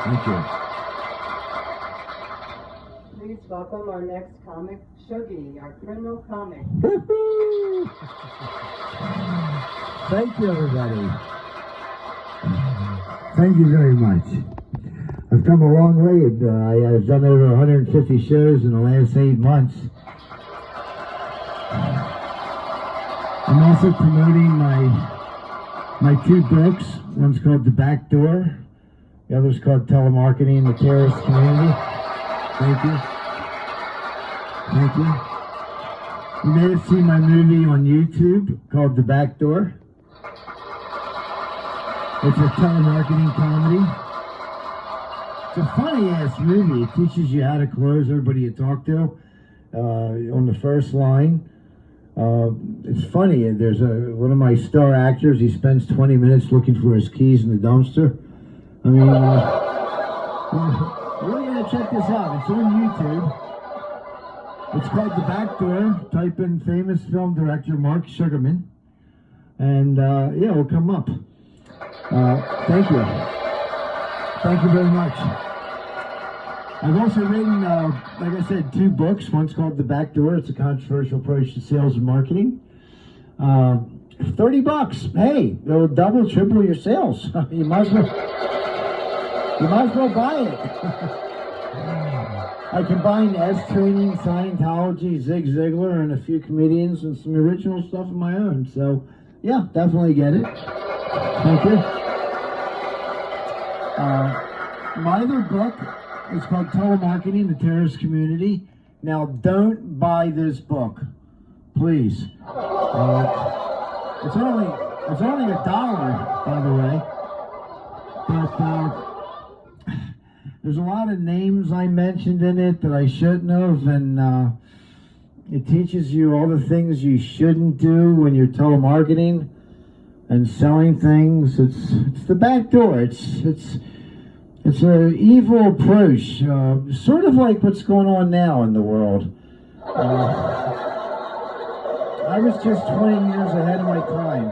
Thank you. Please welcome our next comic, Shuggy, our criminal comic. Thank you, everybody. Thank you very much. I've come a long way. I've done over 150 shows in the last 8 months. I'm also promoting my 2 books. One's called The Back Door. The other's called Telemarketing in the Terrorist Community. Thank you. Thank you. You may have seen my movie on YouTube called The Back Door. It's a telemarketing comedy. It's a funny-ass movie. It teaches you how to close everybody you talk to on the first line. It's funny. There's one of my star actors. He spends 20 minutes looking for his keys in the dumpster. I mean, really gotta check this out. It's on YouTube. It's called The Back Door. Type in famous film director Mark Sugarman, and yeah, it'll come up. Thank you. Thank you very much. I've also written, like I said, 2 books. One's called The Back Door. It's a controversial approach to sales and marketing. $30. Hey, it'll double, triple your sales. You might as well buy it. I combined S-Training, Scientology, Zig Ziglar, and a few comedians and some original stuff of my own. So, yeah, definitely get it. Thank you. My other book is called Telemarketing, the Terrorist Community. Now, don't buy this book, please. It's only $1, by the way. But there's a lot of names I mentioned in it that I shouldn't have, and it teaches you all the things you shouldn't do when you're telemarketing and selling things. It's the back door. It's an evil approach, sort of like what's going on now in the world. I was just 20 years ahead of my time.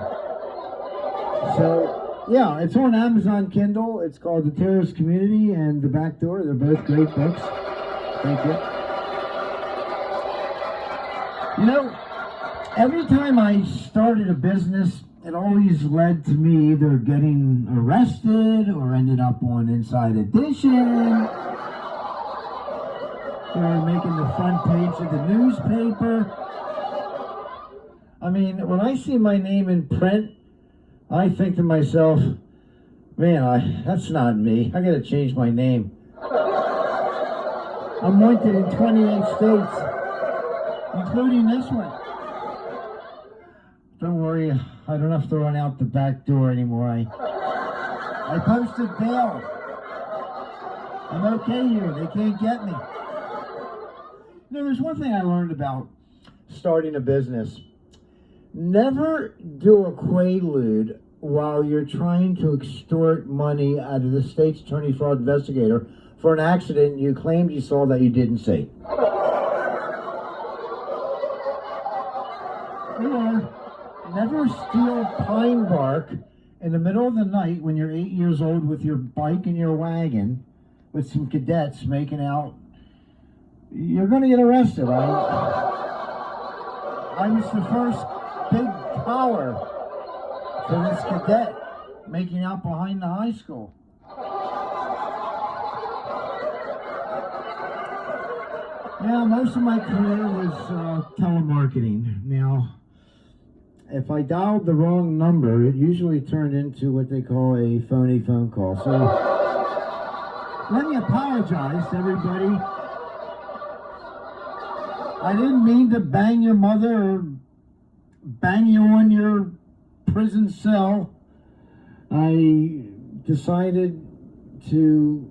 So, yeah, it's on Amazon Kindle. It's called The Terrorist Community and The Back Door. They're both great books. Thank you. You know, every time I started a business, it always led to me either getting arrested or ended up on Inside Edition or making the front page of the newspaper. I mean, when I see my name in print, I think to myself, man, that's not me. I gotta change my name. I'm wanted in 28 states, including this one. Don't worry, I don't have to run out the back door anymore. I posted bail. I'm okay here. They can't get me. You know, there's one thing I learned about starting a business. Never do a quaalude while you're trying to extort money out of the state's attorney fraud investigator for an accident you claimed you saw that you didn't see. Or never steal pine bark in the middle of the night when you're 8 years old with your bike and your wagon with some cadets making out. You're going to get arrested. I was the first big collar for this cadet making out behind the high school. Yeah, most of my career was telemarketing. Now, if I dialed the wrong number, it usually turned into what they call a phony phone call. So, let me apologize to everybody. I didn't mean to bang your mother or bang you on your prison cell. I decided to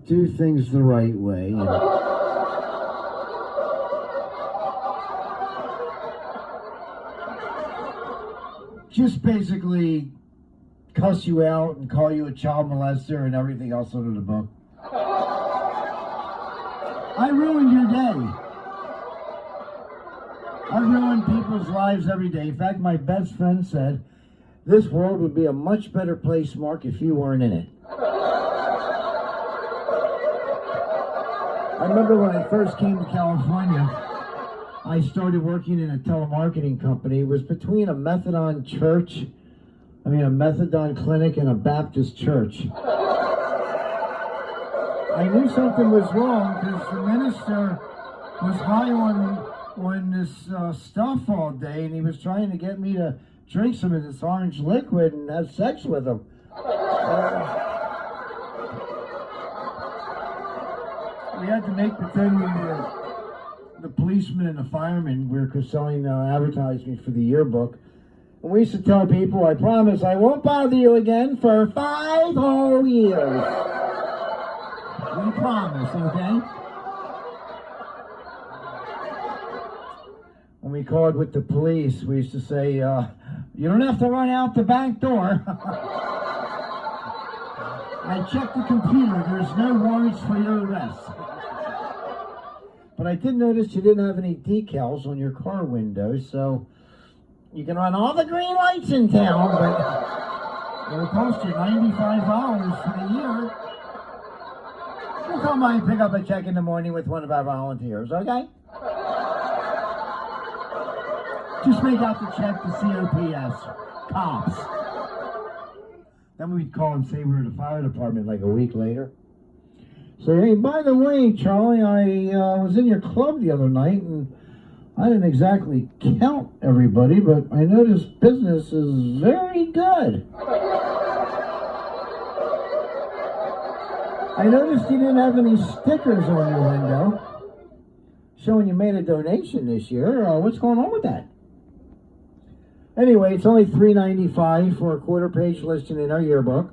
do things the right way. Just basically cuss you out and call you a child molester and everything else under the book. I ruined your day. I ruin people's lives every day. In fact, my best friend said, this world would be a much better place, Mark, if you weren't in it. I remember when I first came to California, I started working in a telemarketing company. It was between a methadone clinic and a Baptist church. I knew something was wrong because the minister was high on this stuff all day, and he was trying to get me to drink some of this orange liquid and have sex with him. We had to make pretend we were the policeman and the fireman. We were selling advertisements for the yearbook. And we used to tell people, I promise I won't bother you again for 5 whole years. We promise, okay? When we called with the police, we used to say, you don't have to run out the back door. I checked the computer. There's no warrants for your arrest. But I did notice you didn't have any decals on your car windows, so you can run all the green lights in town, but it'll cost you $95 for the year. We'll come by and pick up a check in the morning with one of our volunteers, okay? Just make out the check to COPS, cops. Then we'd call and say we were the fire department like a week later. So, hey, by the way, Charlie, I was in your club the other night, and I didn't exactly count everybody, but I noticed business is very good. I noticed you didn't have any stickers on your window showing you made a donation this year. What's going on with that? Anyway, it's only $3.95 for a quarter-page listing in our yearbook.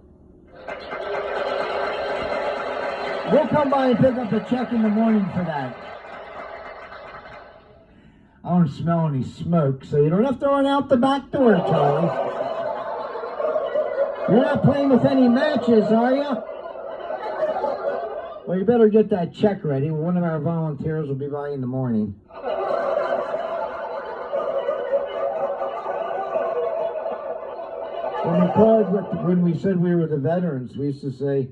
We'll come by and pick up a check in the morning for that. I don't smell any smoke, so you don't have to run out the back door, Charlie. You're not playing with any matches, are you? Well, you better get that check ready. One of our volunteers will be by in the morning. When we said we were the veterans, we used to say,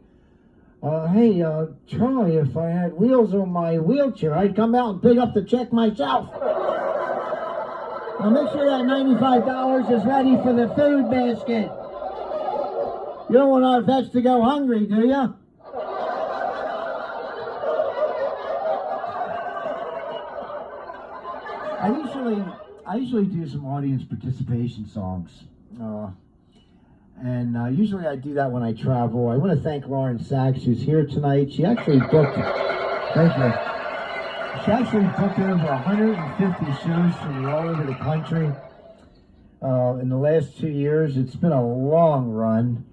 hey, Charlie, if I had wheels on my wheelchair, I'd come out and pick up the check myself. Now make sure that $95 is ready for the food basket. You don't want our vets to go hungry, do you? I usually do some audience participation songs. And usually I do that when I travel. I want to thank Lauren Sachs, who's here tonight. She actually booked, thank you. She actually booked over 150 shows from all over the country. In the last 2 years, it's been a long run.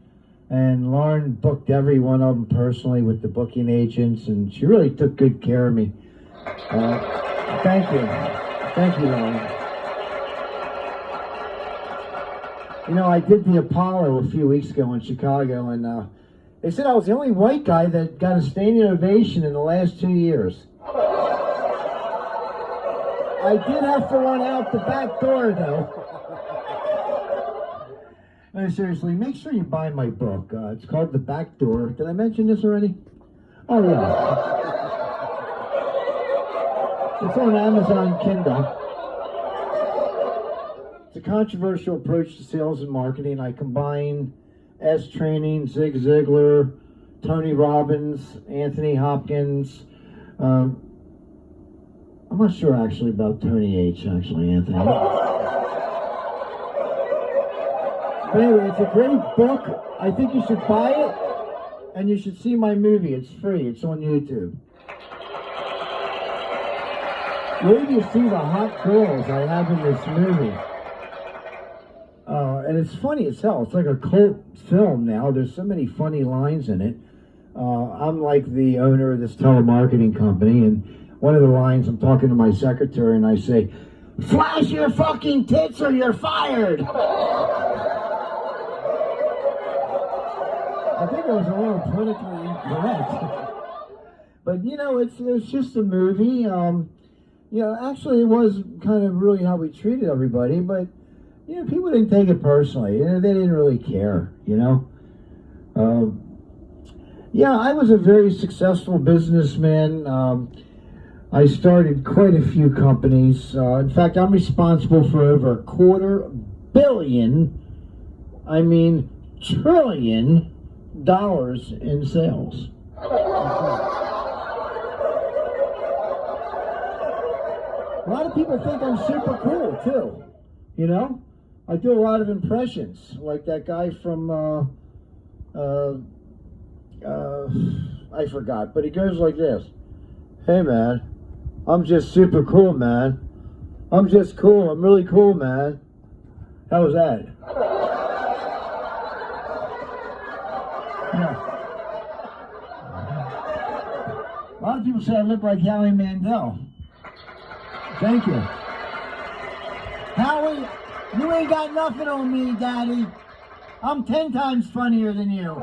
And Lauren booked every one of them personally with the booking agents, and she really took good care of me. Thank you. Thank you, Lauren. You know, I did the Apollo a few weeks ago in Chicago, and they said I was the only white guy that got a standing ovation in the last 2 years. I did have to run out the back door, though. No, seriously, make sure you buy my book. It's called The Back Door. Did I mention this already? Oh, yeah. It's on Amazon Kindle. It's a controversial approach to sales and marketing. I combine S training, Zig Ziglar, Tony Robbins, Anthony Hopkins. I'm not sure actually about Tony H. Anthony. But anyway, it's a great book. I think you should buy it, and you should see my movie. It's free. It's on YouTube. Where do you see the hot girls I have in this movie? And it's funny as hell. It's like a cult film now. There's so many funny lines in it. I'm like the owner of this telemarketing company, and one of the lines, I'm talking to my secretary, and I say, "Flash your fucking tits or you're fired." I think I was a little politically incorrect. But, you know, it's just a movie. You know, actually it was kind of really how we treated everybody, but you know, people didn't take it personally. You know, they didn't really care, you know. Yeah, I was a very successful businessman. I started quite a few companies. In fact, I'm responsible for over $250 million, I mean trillion dollars in sales. A lot of people think I'm super cool too. You know, I do a lot of impressions, like that guy from I forgot, but he goes like this. Hey man, I'm just super cool, man. I'm just cool. I'm really cool, man. How was that? Yeah. A lot of people say I look like Howie Mandel. Thank you. Howie, you ain't got nothing on me, Daddy. I'm 10 times funnier than you.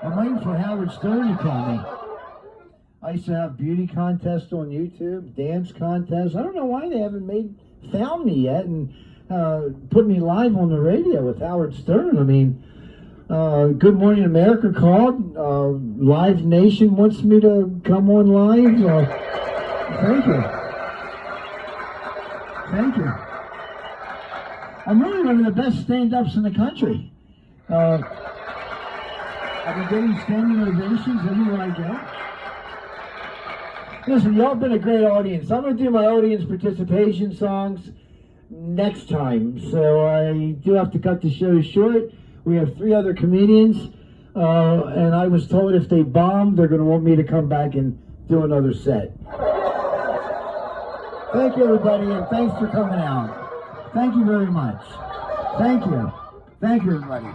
I'm waiting for Howard Stern to call me. I used to have beauty contests on YouTube, dance contests. I don't know why they haven't found me yet and put me live on the radio with Howard Stern. I mean, Good Morning America called. Live Nation wants me to come on live. Thank you. Thank you. I'm really one of the best stand-ups in the country. I've been getting standing ovations everywhere I go. Listen, y'all been a great audience. I'm going to do my audience participation songs next time. So I do have to cut the show short. We have 3 other comedians. And I was told if they bomb, they're going to want me to come back and do another set. Thank you, everybody, and thanks for coming out. Thank you very much. Thank you. Thank you, everybody.